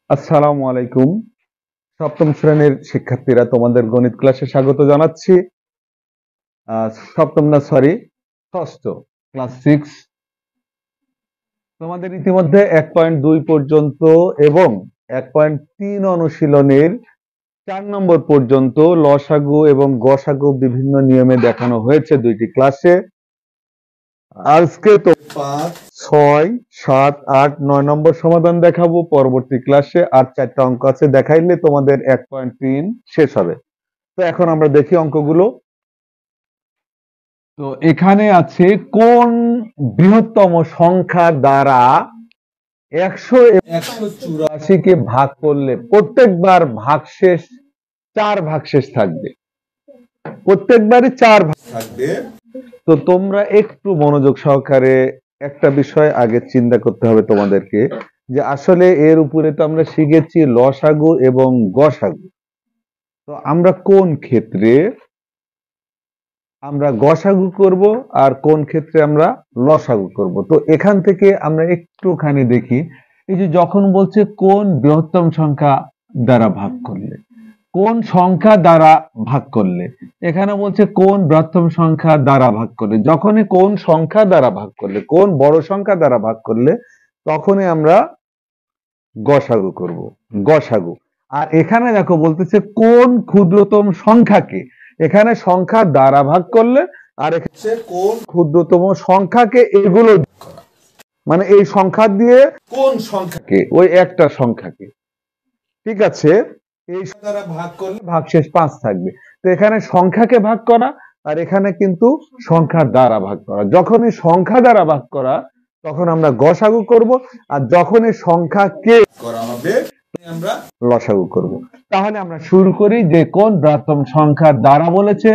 আসসালামু আলাইকুম। সপ্তম শ্রেণীর শিক্ষার্থীরা তোমাদের গণিত ক্লাসে স্বাগত জানাচ্ছি। সপ্তম না, সরি, ষষ্ঠ, ক্লাস 6। তোমাদের ইতিমধ্যে 1.2 পর্যন্ত এবং 1.3 অনুশীলনের 4 নম্বর পর্যন্ত লসাগু এবং গসাগু বিভিন্ন নিয়মে দেখানো হয়েছে দুইটি ক্লাসে। আজকে তো 5, 6, 7, 8, 9 নম্বর সমাধান দেখাবো। পরবর্তী ক্লাসে আর 4টা অঙ্ক আছে, দেখাইলে তোমাদের 1.3 শেষ হবে। তো এখন আমরা দেখি অঙ্কগুলো। তো এখানে আছে কোন বৃহত্তম সংখ্যা দ্বারা 100 এবং 184 কে ভাগ করলে প্রত্যেকবার ভাগশেষ 4 ভাগশেষ থাকবে। প্রত্যেকবারই 4 ভাগ থাকবে। তো তোমরা একটু মনোযোগ সহকারে একটা বিষয় আগে চিন্তা করতে হবে তোমাদেরকে, যে আসলে এর উপরে তো আমরা শিখেছি লসাগু এবং গসাগু। তো আমরা কোন ক্ষেত্রে আমরা গসাগু করব আর কোন ক্ষেত্রে আমরা লসাগু করব। তো এখান থেকে আমরা একটুখানি দেখি, এই যে যখন বলছে কোন বৃহত্তম সংখ্যা দ্বারা ভাগ করলে, কোন সংখ্যা দ্বারা ভাগ করলে, এখানে বলছে কোন বৃহত্তম সংখ্যা দ্বারা ভাগ করলে। যখনই কোন সংখ্যা দ্বারা ভাগ করলে, কোন বড় সংখ্যা দ্বারা ভাগ করলে, তখনই আমরা গসাগু করব, গসাগু। আর এখানে দেখো বলতেছে কোন ক্ষুদ্রতম সংখ্যাকে, এখানে সংখ্যা দ্বারা ভাগ করলে, আর এখানে কোন ক্ষুদ্রতম সংখ্যাকে এগুলো করা, মানে এই সংখ্যা দিয়ে কোন সংখ্যাকে, ওই একটা সংখ্যাকে, ঠিক আছে, এই দ্বারা ভাগ করলে ভাগশেষ 5 থাকবে। তো এখানে সংখ্যাকে ভাগ করা, আর এখানে কিন্তু সংখ্যা দ্বারা ভাগ করা। যখনই সংখ্যা দ্বারা ভাগ করা তখন আমরা গসাগু করব, আর যখনই সংখ্যাকে করা হবে আমরা লসাগু করব। তাহলে আমরা শুরু করি যে কোন বৃহত্তম সংখ্যা দ্বারা বলেছে।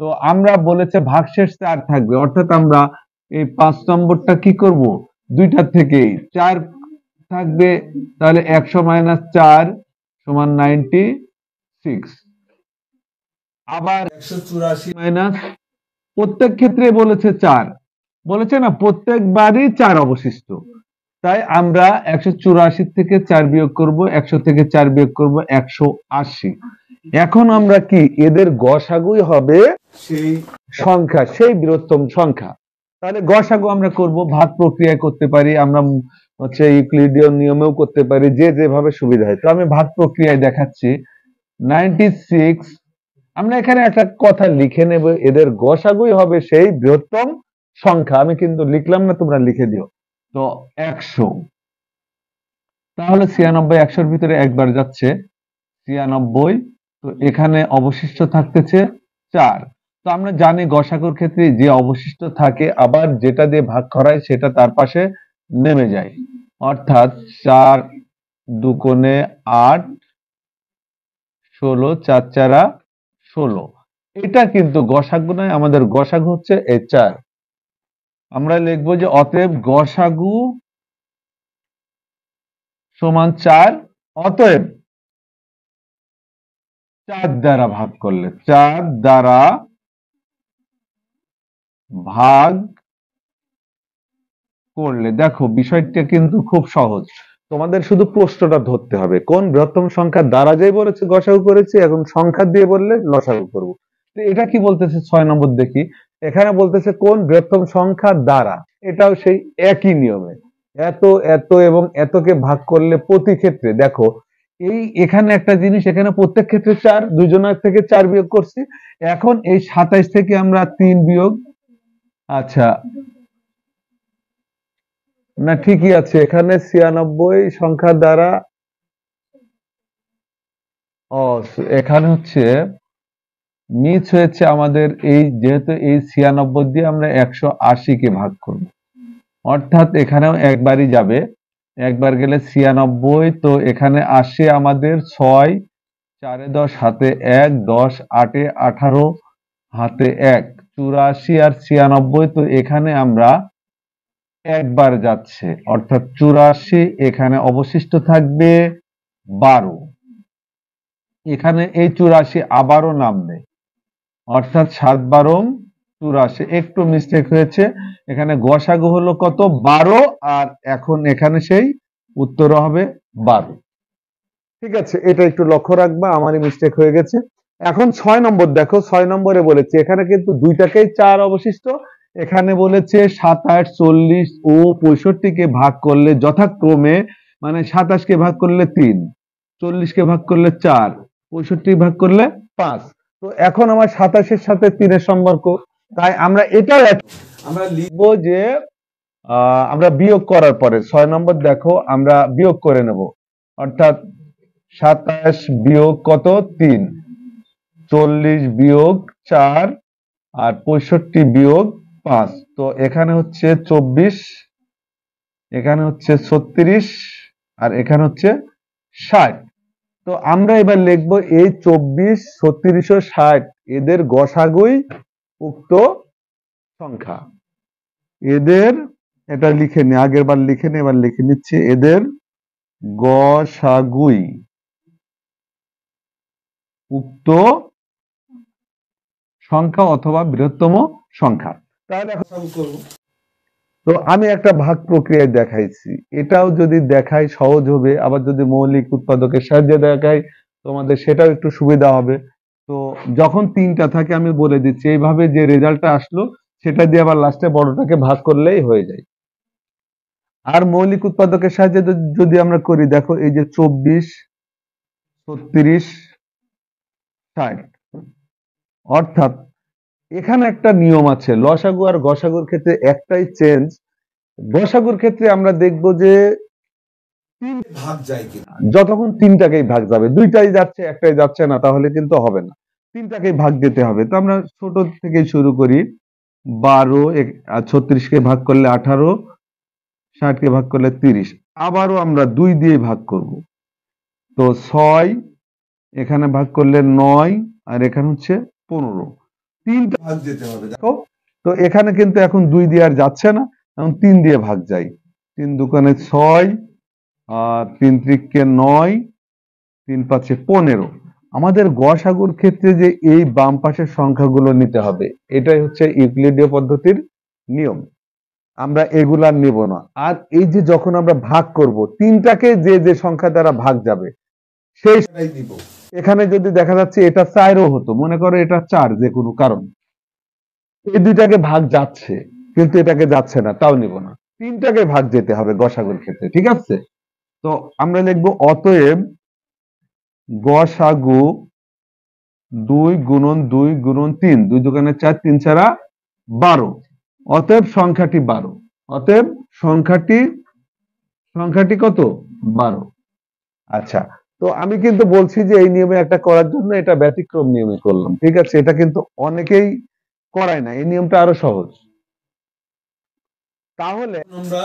তো আমরা বলেছে ভাগশেষ 4 থাকবে, অর্থাৎ আমরা এই 5 নম্বরটা কি করব, দুইটার থেকেই 4 থাকবে। তাহলে 100 - 4 = 96। আবার 184 মাইনাস, প্রত্যেক ক্ষেত্রে বলেছে 4, বলেছে না প্রত্যেকবারই 4 অবশিষ্ট। তাই আমরা 184 থেকে 4 বিয়োগ করব, 100 থেকে 4 বিয়োগ করব 180। এখন আমরা কি এদের গসাগুই হবে সেই সংখ্যা, সেই বৃহত্তম সংখ্যা। তাহলে গসাগু আমরা করব, ভাগ প্রক্রিয়ায় করতে পারি, আমরা হচ্ছে ইউক্লিডীয় নিয়মেও করতে পারি, যে যেভাবে সুবিধা হয়। তো আমি ভাগ প্রক্রিয়ায় দেখাচ্ছি। 96, আমরা এখানে একটা কথা লিখে নেব, এদের গসাগুই হবে সেই বৃহত্তম সংখ্যা। আমি কিন্তু লিখলাম না, তোমরা লিখে দিও। তো 100, তাহলে 96 100-র ভিতরে একবার যাচ্ছে 96। তো এখানে অবশিষ্ট থাকতেছে 4। তো আমরা জানি গসাগুর ক্ষেত্রে যে অবশিষ্ট থাকে আবার যেটা দিয়ে ভাগ করায় সেটা তার পাশে নেমে যায়, অর্থাৎ 4 দুগুণে 8, 16, 4 4 16। এটা কিন্তু গসাগু নয়, আমাদের গসাগু হচ্ছে এই 4। আমরা লিখবো যে অতএব গসাগু সমান 4। অতএব 4 দ্বারা ভাগ করলে, 4 দ্বারা ভাগ করলে, দেখো বিষয়টা কিন্তু খুব সহজ। তোমাদের শুধু প্রশ্নটা ধরতে হবে, কোন বৃহত্তম সংখ্যা দ্বারা যেই বলেছে গসাগু করেছে, এখন সংখ্যা দিয়ে বললে লসাগু করব। তো এটা কি বলতেছে 6 নম্বর দেখি। এখানে বলতেছে কোন বৃহত্তম সংখ্যা দ্বারা, এটাও সেই একই নিয়মে, এত এত এবং এতকে ভাগ করলে প্রতি ক্ষেত্রে, দেখো এই এখানে একটা জিনিস, এখানে প্রত্যেক ক্ষেত্রে 4, দুজনের থেকে 4 বিয়োগ করছি। এখন এই 27 থেকে আমরা 3 বিয়োগ, আচ্ছা না ঠিকই আছে, এখানে 96 সংখ্যা দ্বারা, ও এখানে হচ্ছে মিস হয়েছে আমাদের, এই যেহেতু এই 96 দিয়ে আমরা 180 কে ভাগ করব, অর্থাৎ এখানেও একবারই যাবে, একবার গেলে 96। তো এখানে আসে আমাদের 6, 4 এ 10, হাতে 1, 10, 8 এ 18, হাতে 1, 84 আর 96। তো এখানে আমরা একবার যাচ্ছে, অর্থাৎ 84। এখানে অবশিষ্ট থাকবে 12। এখানে এই 84 আবারও নামবে, অর্থাৎ 7 12 84। একটু মিস্টেক হয়েছে, এখানে গসাগু হলো কত, 12, আর এখন এখানে সেই উত্তর হবে 12। ঠিক আছে, এটা একটু লক্ষ্য রাখবা, আমারই মিস্টেক হয়ে গেছে। এখন 6 নম্বর দেখো, 6 নম্বরে বলেছে এখানে কিন্তু দুইটাকেই 4 অবশিষ্ট। এখানে বলেছে 27, 40 ও 65-কে ভাগ করলে যথাক্রমে, মানে 27-কে ভাগ করলে 3, 40-কে ভাগ করলে 4, 65 ভাগ করলে 5। তো এখন আমার 27-এর সাথে 3-এর সম্পর্ক, তাই আমরা এটাও আমরা লিখবো যে আমরা বিয়োগ করার পরে 6 নম্বর দেখো আমরা বিয়োগ করে নেব, অর্থাৎ 27 বিয়োগ কত 3, 40 বিয়োগ 4, আর 65 বিয়োগ 5। তো এখানে হচ্ছে 24, এখানে হচ্ছে 36, আর এখানে হচ্ছে 60। তো আমরা এবার লিখবো এই 24, 36 ও 60 এদের গসাগুই উক্ত সংখ্যা। এদের, এটা লিখে নি, আগের বার লিখে নি, এবার লিখে নিচ্ছি, এদের গসাগুই উক্ত সংখ্যা অথবা বৃহত্তম সংখ্যা। তাহলে এখন আমি করব, তো আমি একটা ভাগ প্রক্রিয়ায় দেখাইছি, এটাও যদি দেখাই সহজ হবে, আবার যদি মৌলিক উৎপাদকের সাহায্যে দেখাই তোমাদের সেটাও একটু সুবিধা হবে। তো যখন 3টা থাকে আমি বলে দিচ্ছি, এইভাবে যে রেজাল্টটা আসলো সেটা দিয়ে আবার লাস্টে বড়টাকে ভাগ করলেই হয়ে যায়। আর মৌলিক উৎপাদকের সাহায্যে যদি আমরা করি, দেখো এই যে 24, 36, 60, অর্থাৎ এখানে একটা নিয়ম আছে, লসাগু আর গসাগুর ক্ষেত্রে একটাই চেঞ্জ। গসাগুর ক্ষেত্রে আমরা দেখব যে ভাগ যায় কিনা, যতক্ষণ 3টাকেই ভাগ যাবে, 2টাই যাচ্ছে একটাই যাচ্ছে না, তাহলে কিন্তু হবে না, 3টাকেই ভাগ দিতে হবে। তো আমরা ছোট থেকে শুরু করি, 12, 36-কে ভাগ করলে 18, 60-কে ভাগ করলে 30, আবারও আমরা 2 দিয়ে ভাগ করব। তো 6 এখানে ভাগ করলে 9, আর এখানে হচ্ছে 15, 3টা ভাগ দিতে হবে দেখো। তো এখানে কিন্তু এখন 2 দিয়ে আর যাচ্ছে না, এখন 3 দিয়ে ভাগ যাই, 3 দুগুণে 6, আর 3 ত্রিকে 9, 3 পাঁচে 15। আমাদের গসাগুর ক্ষেত্রে যে এই বাম পাশের সংখ্যাগুলো নিতে হবে, এটাই হচ্ছে ইউক্লিডীয় পদ্ধতির নিয়ম, আমরা এগুলা নেব না। আর এই যে যখন আমরা ভাগ করব, 3টাকে যে যে সংখ্যা দ্বারা ভাগ যাবে সেইটাই দিব। এখানে যদি দেখা যাচ্ছে এটা 4ও হতো, মনে করো এটা 4, যে কোনো কারণ এই দুইটাকে ভাগ যাচ্ছে কিন্তু এটাকে যাচ্ছে না, তাও নিব না, 3টাকে ভাগ যেতে হবে গসাগুর ক্ষেত্রে, ঠিক আছে। তো আমরা লিখবো অতএব গসাগু 2 গুণন 2 গুণন 3, 2 দুগুণে 4, 3 ছাড়া 12, অতএব সংখ্যাটি 12, অতএব সংখ্যাটি কত 12। আচ্ছা, তো আমি কিন্তু বলছি যে এই নিয়মে একটা করার জন্য এটা ব্যতিক্রম নিয়মে করলাম, ঠিক আছে, এটা কিন্তু অনেকেই করায় না, এই নিয়মটা আরো সহজ। তাহলে আমরা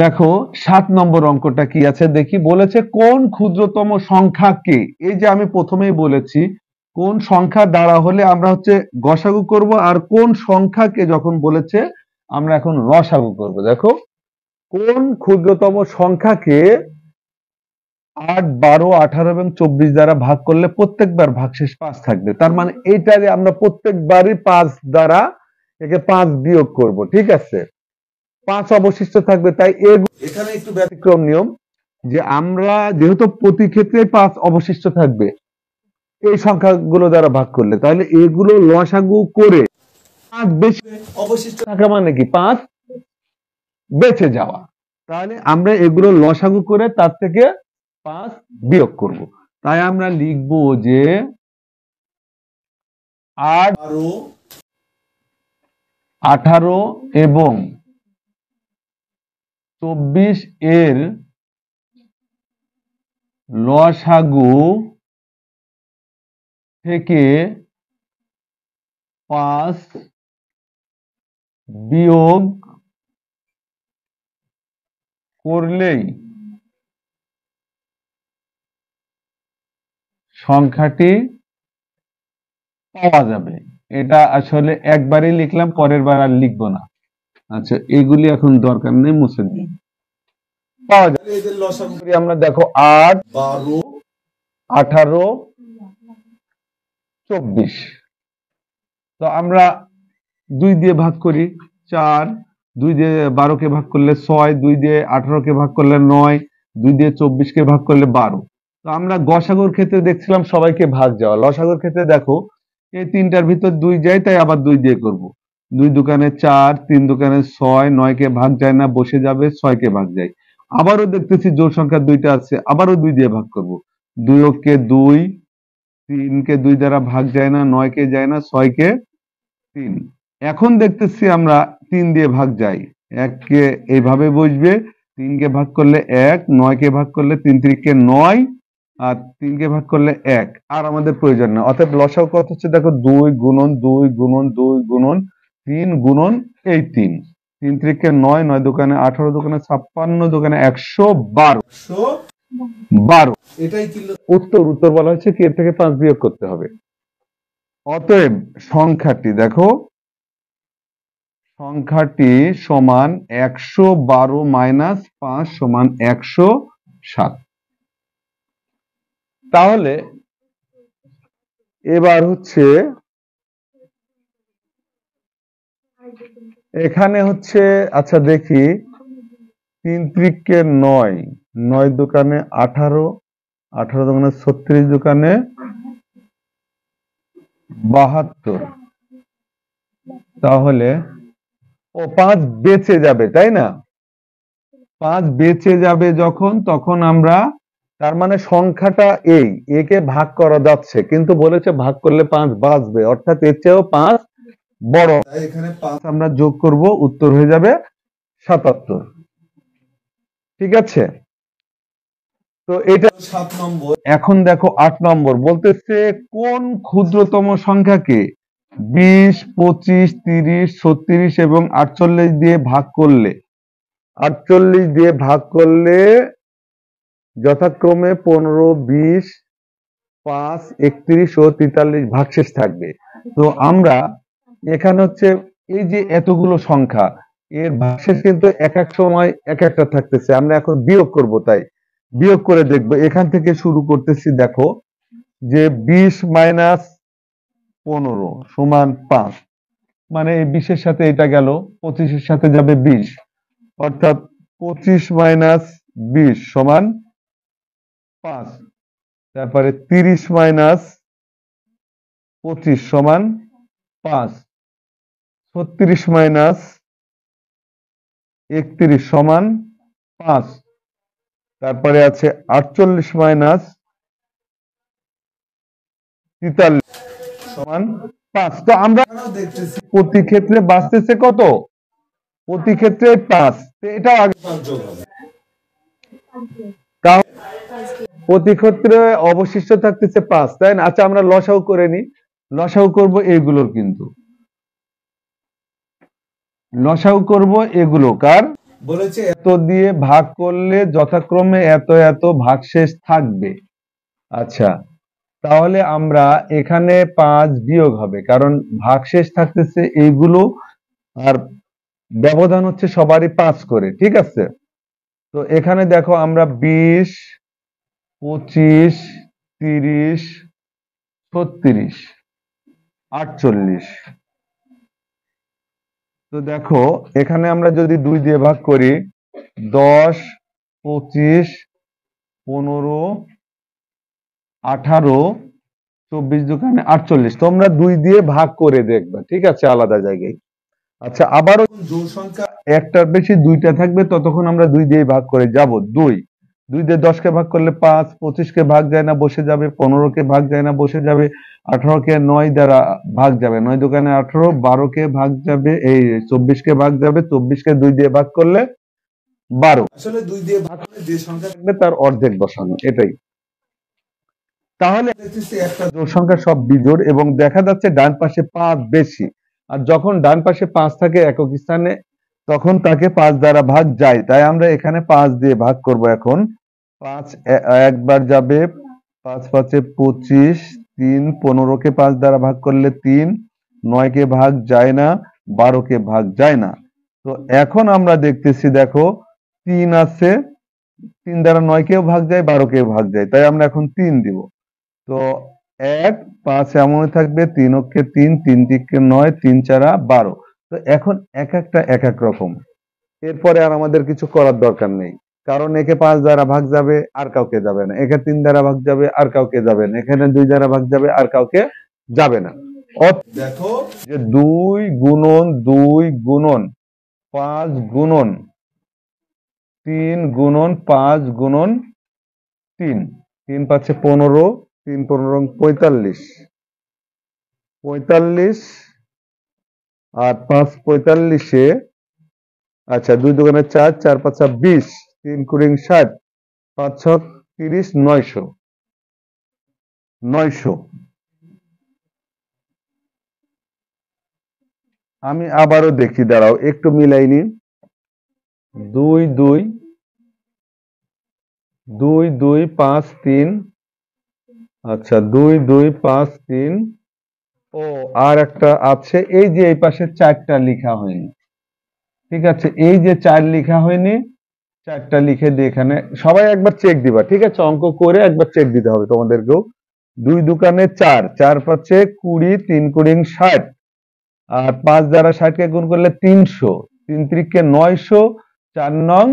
দেখো 7 নম্বর অঙ্কটা কি আছে দেখি, বলেছে কোন ক্ষুদ্রতম সংখ্যাকে, এই যে আমি প্রথমেই বলেছি কোন সংখ্যা দ্বারা হলে আমরা হচ্ছে গসাগু করব, আর কোন সংখ্যাকে যখন বলেছে আমরা এখন রসাগু করব। দেখো কোন ক্ষুদ্রতম সংখ্যাকে 8, 12, 18 এবং 24 দ্বারা ভাগ করলে প্রত্যেকবার ভাগশেষ 5 থাকবে, তার মানে এইটারে আমরা প্রত্যেকবারই 5 দ্বারা একে 5 বিয়োগ করব, ঠিক আছে, 5 অবশিষ্ট থাকবে। তাই এখানে একটু ব্যতিক্রম নিয়ম, যে আমরা যেহেতু প্রতি ক্ষেত্রে 5 অবশিষ্ট থাকবে এই সংখ্যাগুলো দ্বারা ভাগ করলে, তাহলে এগুলো লসাগু করে 5 বেশি অবশিষ্ট থাকা মানে কি 5 বেঁচে যাওয়া, তাহলে আমরা এগুলো লসাগু করে তার থেকে 5 বিয়োগ করব। তাই আমরা লিখব যে 8, 18 এবং 24 এর লসাগু থেকে 5 বিয়োগ করলেই সংখ্যাটি পাওয়া যাবে। এটা আসলে একবারই লিখলাম, পরের বার আর লিখবো না। আচ্ছা, এগুলি এখন দরকার নেই, মুছে দিই, পাওয়া যাবে। এদের লসাগু করি আমরা, দেখো 8, 12, 18, 24। তো আমরা 2 দিয়ে ভাগ করি 4, 2 দিয়ে 12-কে ভাগ করলে 6, 2 দিয়ে 18-কে ভাগ করলে 9, 2 দিয়ে 24-কে ভাগ করলে 12। তো আমরা গসাগুর ক্ষেত্রে দেখছিলাম সবাইকে ভাগ যাওয়া, লসাগুর ক্ষেত্রে দেখো এই তিনটার ভিতর 2 যায়, তাই আবার 2 দিয়ে করব। 2 দোকানে 4, 3 দোকানে 6, 9-কে ভাগ যায় না, বসে যাবে, 6-কে ভাগ যায়। আবারও দেখতেছি জোড় সংখ্যা 2টা আছে, আবারও 2 দিয়ে ভাগ করব। 2-কে 2, 3-কে 2 দ্বারা ভাগ যায় না, 9-কে যায় না, 6-কে 3। এখন দেখতেছি আমরা 3 দিয়ে ভাগ যাই। 1-কে এইভাবে বসবে, 3-কে ভাগ করলে 1, 9-কে ভাগ করলে 3 3-কে 9, আর 3-কে ভাগ করলে 1। আর আমাদের প্রয়োজন না। অতএব লসাগু কত হচ্ছে দেখো, 2 গুণন 2 গুণন 2 গুণন 3 গুণন এই 3। 3 3-কে 9, 9 দোকানে 18, দোকানে 56, দোকানে 112। 112 এটাই ছিল উত্তর। উত্তর বলা হচ্ছে কি, এর থেকে 5 বিয়োগ করতে হবে। অতএব সংখ্যাটি দেখো, সংখ্যাটি সমান 112 মাইনাস 5 সমান 107। তাহলে এবার হচ্ছে এখানে হচ্ছে, আচ্ছা দেখি, 3 3-কে 9, 9 দোকানে 18, 18 দোকানে 36, দোকানে 72। তাহলে 5 বেঁচে যাবে, তাই না? 5 বেঁচে যাবে যখন, তখন আমরা, তার মানে সংখ্যাটা একে ভাগ করা যাচ্ছে, কিন্তু বলেছে ভাগ করলে 5 বাঁচবে, অর্থাৎ এর চেয়েও 5 বড়, তাই এখানে 5 আমরা যোগ করব, উত্তর হয়ে যাবে 77। ঠিক আছে, তো এটা 7 নম্বর। এখন দেখো 8 নম্বর বলতেছে, কোন ক্ষুদ্রতম সংখ্যাকে 20, 25, 30, 36 এবং 48 দিয়ে ভাগ করলে, 48 দিয়ে ভাগ করলে যথাক্রমে 15, 20, 5, 31 ও 43 ভাগশেষ থাকবে। তো আমরা এখানে হচ্ছে এই যে এতগুলো সংখ্যা, এর ভাগশেষ কিন্তু এক এক সময় এক একটা থাকতেছে, আমরা এখন বিয়োগ করব, তাই বিয়োগ করে দেখব। এখান থেকে শুরু করতেছি, দেখো যে 20 মাইনাস 15 সমান 5, মানে এই 20-এর সাথে এটা গেল, 25-এর সাথে যাবে 20, অর্থাৎ 25 মাইনাস 20 সমান 5। তারপরে 30 মাইনাস 25 সমান 5, 36 মাইনাস 31 সমান 5, তারপরে আছে 48 মাইনাস 43 সমান 5। তো আমরা দেখতেছি প্রতি ক্ষেত্রে বাঁচতেছে কত, প্রতি ক্ষেত্রে 5, এটাও আগে যোগ হবে, তাও প্রতি ক্ষেত্রে অবশিষ্ট থাকতেছে 5, তাই না? আচ্ছা আমরা লসাগু করে নি, লসাগু করব এগুলোর, কিন্তু লসাগু করব এগুলো কার, বলেছে এত দিয়ে ভাগ করলে যথাক্রমে এত এত ভাগশেষ থাকবে। আচ্ছা, তাহলে আমরা এখানে 5 বিয়োগ হবে, কারণ ভাগশেষ থাকতেছে এইগুলো, আর ব্যবধান হচ্ছে সবারই 5 করে, ঠিক আছে? তো এখানে দেখো আমরা 20, 25, 30, 36, 48। তো দেখো এখানে আমরা যদি 2 দিয়ে ভাগ করি, 10, 25, 15, 18, 24 দোকানে 48। তোমরা 2 দিয়ে ভাগ করে দেখবা, ঠিক আছে, আলাদা জায়গায়। আচ্ছা, আবারও জোড় সংখ্যা একটার বেশি 2টা থাকবে, ততক্ষণ আমরা 2 দিয়ে ভাগ করে যাব। 2 দিয়ে 10-কে ভাগ করলে 5, 25-কে ভাগ যায় না, বসে যাবে, 15-কে ভাগ যায় না, বসে যাবে, 18-কে 9 দ্বারা ভাগ যাবে, 9 দোকানে 18, 12-কে ভাগ যাবে, এই 24-কে ভাগ যাবে, 24-কে 2 দিয়ে ভাগ করলে 12। আসলে 2 দিয়ে ভাগ করলে যে সংখ্যা থাকবে তার অর্ধেক বসানো, এটাই। তাহলে দেখতেছি একটা জোড় সংখ্যা সব বিজোড়, এবং দেখা যাচ্ছে ডান পাশে 5 বেশি, আর যখন ডান পাশে 5 থাকে একক স্থানে, তখন তাকে 5 দ্বারা ভাগ যায়, তাই আমরা এখানে 5 দিয়ে ভাগ করব। এখন 5 একবার যাবে, 5 5 এ 25, 3, 15-কে 5 দ্বারা ভাগ করলে 3, 9-কে ভাগ যায় না, 12-কে ভাগ যায় না। তো এখন আমরা দেখতেছি, দেখো 3 আছে, 3 দ্বারা 9-কেও ভাগ যায়, 12-কেও ভাগ যায়, তাই আমরা এখন 3 দিব। তো 1, 5 এমনই থাকবে, 3-কে 3, 3 3-কে 9, 3 4 12। তো এখন এক একটা এক এক রকম, এরপরে আর আমাদের কিছু করার দরকার নেই, কারণ একে 5 দ্বারা ভাগ যাবে, আর কাউকে যাবে না। একে 3 দ্বারা ভাগ যাবে, আর কাউকে যাবে না। এখানে 2 দ্বারা ভাগ যাবে, আর কাউকে যাবে না। দেখো যে 2 গুণন 2 গুণন 5 গুণন 3 গুণন 5 গুণন 3, 3 পাচ্ছে 15, 3 15 45, 45 আর 5 45-এ, আচ্ছা 2 দুগুণে 4, 4 5 20, 3 কুড়ি 60, 5 6 30, 900, 900। আমি আবারও দেখি, দাঁড়াও একটু মিলাইনি। 2 2 2 2 5 3, আচ্ছা 2 2 5 3, ও আর একটা আছে, এই যে এই পাশে 4টা লেখা হয়নি। ঠিক আছে, এই যে 4 লেখা হয়নি, 4টা লিখে দিয়ে এখানে সবাই একবার চেক দিবা। ঠিক আছে, অঙ্ক করে একবার চেক দিতে হবে তোমাদেরকেও। 2 দুকানে 4, 4 পাচ্ছে 20, 3 কুড়ি 60, আর 5 দ্বারা 60-কে গুণ করলে 300, 3 3-কে 900, 4 নং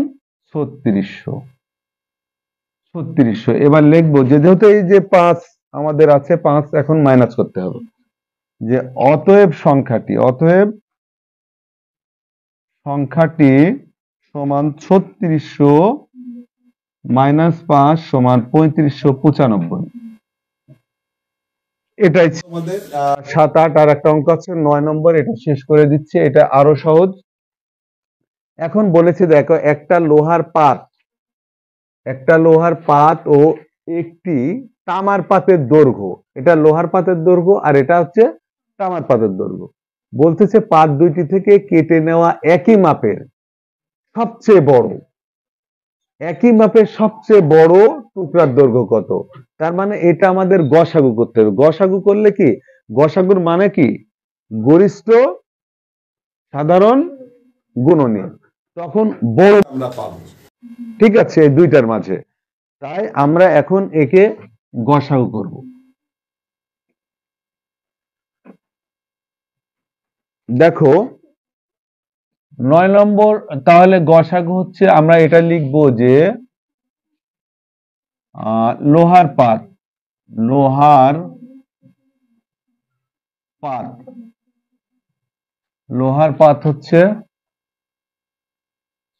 3600, 3600। এবার লিখবো যে যেহেতু এই যে 5 আমাদের আছে, 5 এখন মাইনাস করতে হবে, যে অতএব সংখ্যাটি সমান 3600 মাইনাস 5 সমান 3595। এটাই আমাদের 7 8 আর একটা অঙ্ক আছে 9 নম্বর, এটা শেষ করে দিচ্ছে, এটা আরো সহজ। এখন বলেছে দেখো, একটা লোহার পাত ও একটি তামার পাতের দৈর্ঘ্য, এটা লোহার পাতের দৈর্ঘ্য আর এটা হচ্ছে তামার পাতের দৈর্ঘ্য। বলতেছে পাত দুইটি থেকে কেটে নেওয়া একই মাপের সবচেয়ে বড় টুকরার দৈর্ঘ্য কত? তার মানে এটা আমাদের গসাগু করতে হবে। গসাগু করলে কি, গসাগুর মানে কি, গরিষ্ঠ সাধারণ গুণনীয়, তখন বড় আমরা পাবো। ঠিক আছে, এই দুইটার মাঝে। তাই আমরা এখন একে গসাগু করব। দেখো 9 নম্বর, তাহলে গসাগু হচ্ছে, আমরা এটা লিখবো যে লোহার পাত হচ্ছে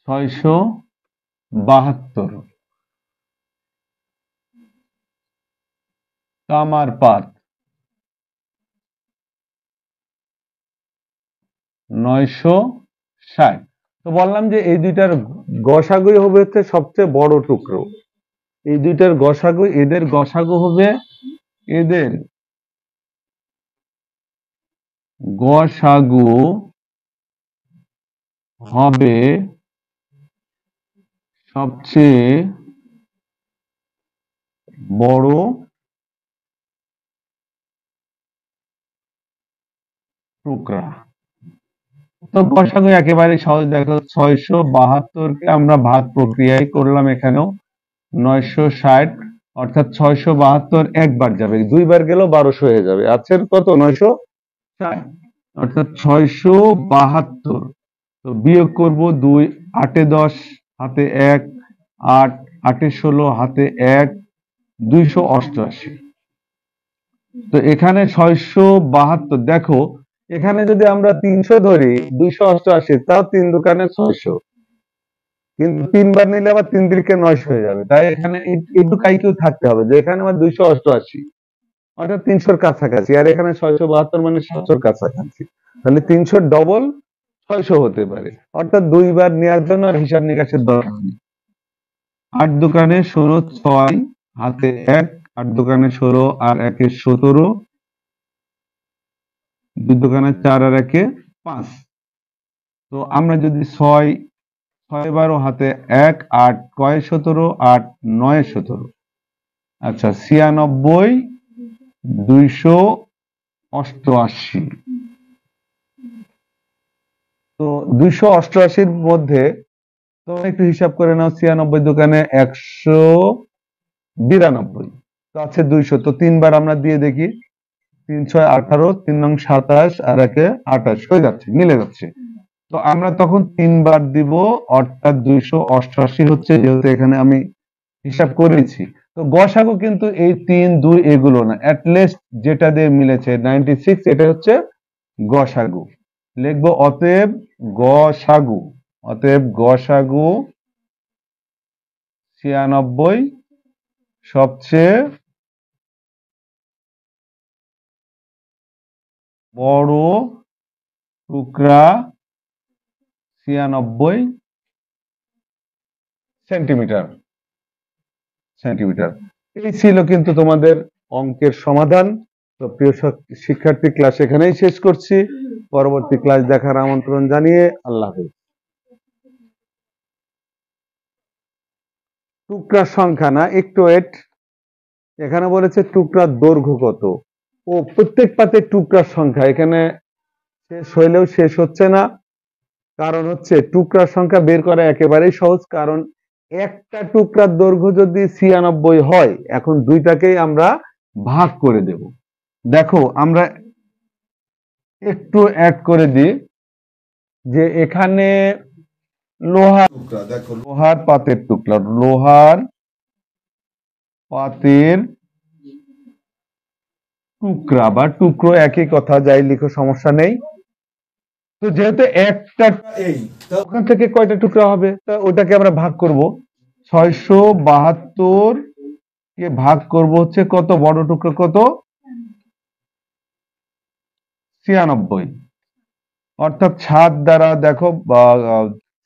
672, তামার পাত 960। তো বললাম যে এই দুইটার গসাগুই হবে হচ্ছে সবচেয়ে বড় টুকরো। এই দুইটার গসাগু, এদের গসাগু হবে সবচেয়ে বড় টুকরা। তো গসাগু একেবারে সহজ, দেখো 672-কে আমরা ভাগ প্রক্রিয়ায় করলাম, এখানেও 960, অর্থাৎ 672 একবার যাবে, দুইবার গেলেও 1200 হয়ে যাবে। আছে কত, 960, অর্থাৎ 672। তো বিয়োগ করব, 2 8 10 হাতে 1, 8 8 16 হাতে 1, 288। তো এখানে 672, দেখো এখানে যদি আমরা 300 ধরি, 288, তাও 3 দুকানে 600, কিন্তু 3 বার নিলে আবার 3 3-কে 900 হয়ে যাবে। তাই এখানে একটু কাইকেও থাকতে হবে, যে এখানে আমার 288, অর্থাৎ 300-র কাছাকাছি, আর এখানে 672 মানে 700-র কাছাকাছি। তাহলে 300 ডবল 600 হতে পারে, অর্থাৎ 2 বার নেওয়ার জন্য আর হিসাব নিকাশের দরকার নেই। 8 দুকানে 16, 6 হাতে 1, 8 দুকানে 16 আর 1 এ 17, 2 দুকানে 4 আর 1 এ 5। তো আমরা যদি 6 12 হাতে 1, 8 কয় 17, 8 9 17, আচ্ছা 96 288। তো 288-র মধ্যে তোমরা একটু হিসাব করে নাও, 96 দোকানে 192, তো আছে 200। তো 3 বার আমরা দিয়ে দেখি, 3 6 18, 3 নং 27 আর 1 এ 28 হয়ে যাচ্ছে, মিলে যাচ্ছে। তো আমরা তখন 3 বার দিব, অর্থাৎ 288 হচ্ছে, যেহেতু এখানে আমি হিসাব করেছি। তো গসাগু কিন্তু এই 3, 2 এগুলো না, অ্যাটলিস্ট যেটা দিয়ে মিলেছে 96, এটা হচ্ছে গসাগু। লিখবো অতএব গসাগু, অতএব গসাগু 96 সবচেয়ে বড় টুকরা 96 সেন্টিমিটার। সেন্টিমিটার এই ছিল কিন্তু তোমাদের অঙ্কের সমাধান। তো প্রিয় শিক্ষার্থী, ক্লাস এখানেই শেষ করছি। পরবর্তী ক্লাস দেখার আমন্ত্রণ জানিয়ে আল্লাহ হাফেজ। টুকরার সংখ্যা না, একটু ওয়েট। এখানে বলেছে টুকরার দৈর্ঘ্য কত। ও প্রত্যেক পাতে টুকরার সংখ্যা, এখানে শেষ হইলেও শেষ হচ্ছে না। কারণ হচ্ছে টুকরার সংখ্যা বের করা একেবারেই সহজ, কারণ একটা টুকরার দৈর্ঘ্য যদি 96 হয়, এখন দুইটাকেই আমরা ভাগ করে দেব। দেখো আমরা একটু অ্যাড করে দিই যে এখানে লোহার টুকরা, দেখো লোহার পাতের টুকরা, লোহার পাতের টুকরা বা টুকরো একই কথা, যাই লিখো সমস্যা নেই। তো যেহেতু একটা এই, ওখান থেকে কয়টা টুকরা হবে, তা ওটাকে আমরা ভাগ করব। 672 কে ভাগ করব হচ্ছে কত, বড় টুকরো কত, 96, অর্থাৎ 7 দ্বারা দেখো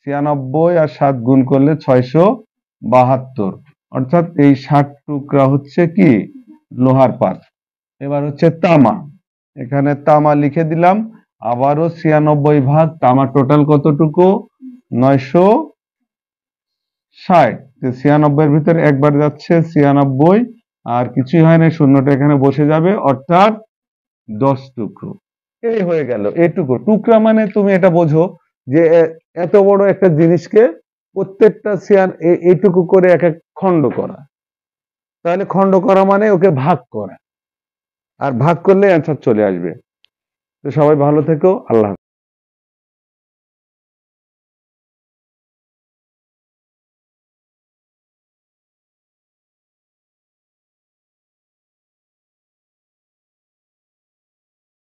96 আর 7 গুণ করলে 672, অর্থাৎ এই 60 টুকরা হচ্ছে কি লোহার পাত। এবার হচ্ছে তামা, এখানে তামা লিখে দিলাম, আবারও 96 ভাগ তামা, টোটাল কতটুকু 960। 96 এর ভিতরে একবার যাচ্ছে 96, আর কিছুই হয় না, শূন্যটা এখানে বসে যাবে, অর্থাৎ 10 টুকরো। এই হয়ে গেল এটুকু টুকরা। মানে তুমি এটা বোঝো যে এত বড় একটা জিনিসকে প্রত্যেকটা এইটুকু করে এক এক খণ্ড করা। তাহলে খণ্ড করা মানে ওকে ভাগ করা, আর ভাগ করলে অ্যান্সার চলে আসবে। তো সবাই ভালো থেকো, আল্লাহ হাফেজ।